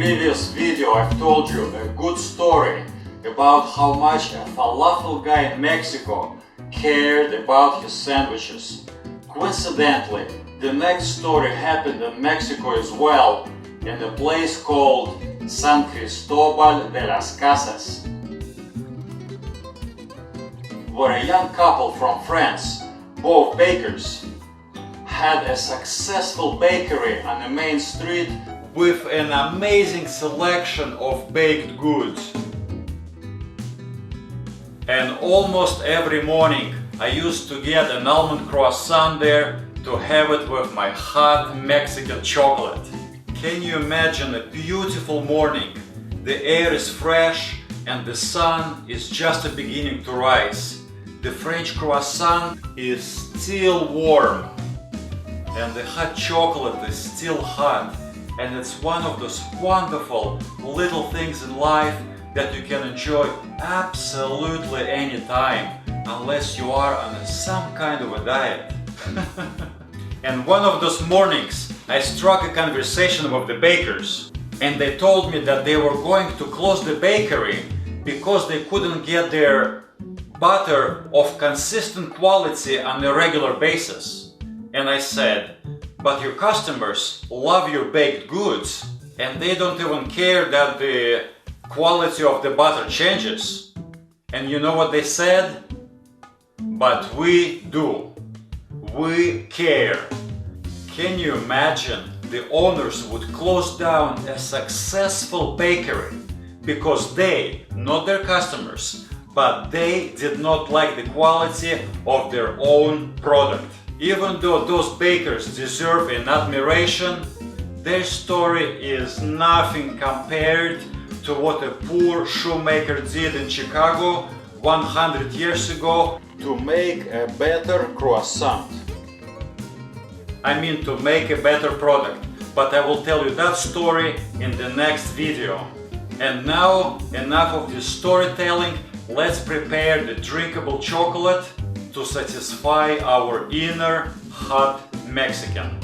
previous video I've told you a good story about how much a falafel guy in Mexico cared about his sandwiches. Coincidentally, the next story happened in Mexico as well, in a place called San Cristobal de las Casas, where a young couple from France, both bakers, had a successful bakery on the main street with an amazing selection of baked goods. And almost every morning I used to get an almond croissant there to have it with my hot Mexican chocolate. Can you imagine a beautiful morning? The air is fresh and the sun is just beginning to rise. The French croissant is still warm and the hot chocolate is still hot, and it's one of those wonderful little things in life that you can enjoy absolutely any time, unless you are on some kind of a diet. And one of those mornings I struck a conversation with the bakers, and they told me that they were going to close the bakery because they couldn't get their butter of consistent quality on a regular basis. And I said, but your customers love your baked goods and they don't even care that the quality of the butter changes. And you know what they said? But we do. We care. Can you imagine the owners would close down a successful bakery because they, not their customers, but they did not like the quality of their own product. Even though those bakers deserve an admiration, their story is nothing compared to what a poor shoemaker did in Chicago 100 years ago to make a better croissant. I mean, to make a better product, but I will tell you that story in the next video. And now, enough of this storytelling, let's prepare the drinkable chocolate to satisfy our inner hot Mexican.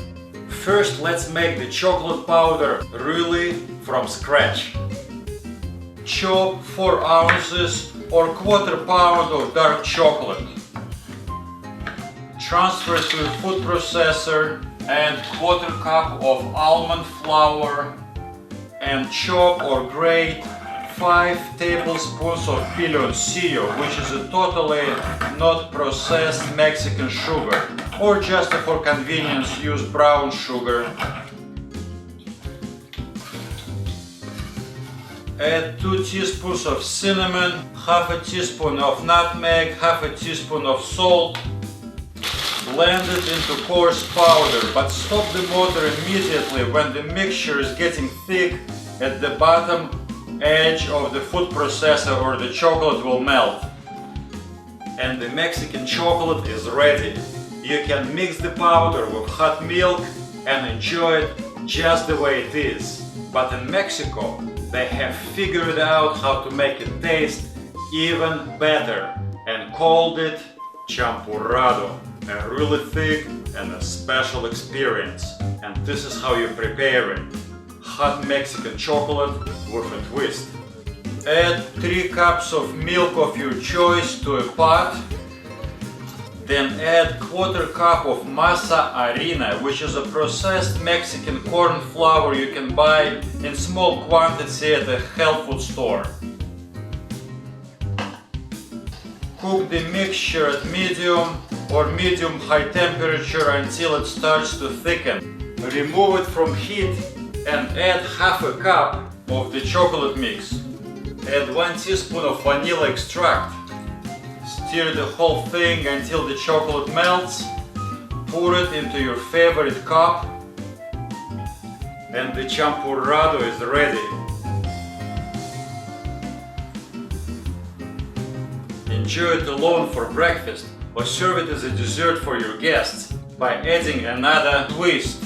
First, let's make the chocolate powder really from scratch. Chop 4 ounces or quarter pound of dark chocolate. Transfer to a food processor, add quarter cup of almond flour and chop or grate 5 tablespoons of Piloncillo, which is a totally not processed Mexican sugar, or just for convenience use brown sugar. Add 2 teaspoons of cinnamon, half a teaspoon of nutmeg, half a teaspoon of salt. Blend it into coarse powder, but stop the motor immediately when the mixture is getting thick at the bottom edge of the food processor, or the chocolate will melt. And the Mexican chocolate is ready. You can mix the powder with hot milk and enjoy it just the way it is. But in Mexico, they have figured out how to make it taste even better and called it Champurrado. A really thick and a special experience. And this is how you prepare it. Hot Mexican chocolate with a twist. Add 3 cups of milk of your choice to a pot. Then add quarter cup of masa harina, which is a processed Mexican corn flour you can buy in small quantity at a health food store. Cook the mixture at medium or medium-high temperature until it starts to thicken. Remove it from heat and add half a cup of the chocolate mix. Add 1 teaspoon of vanilla extract. Stir the whole thing until the chocolate melts. Pour it into your favorite cup and the champurrado is ready. Enjoy it alone for breakfast or serve it as a dessert for your guests by adding another twist.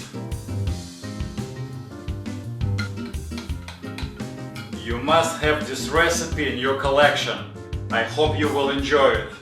You must have this recipe in your collection. I hope you will enjoy it.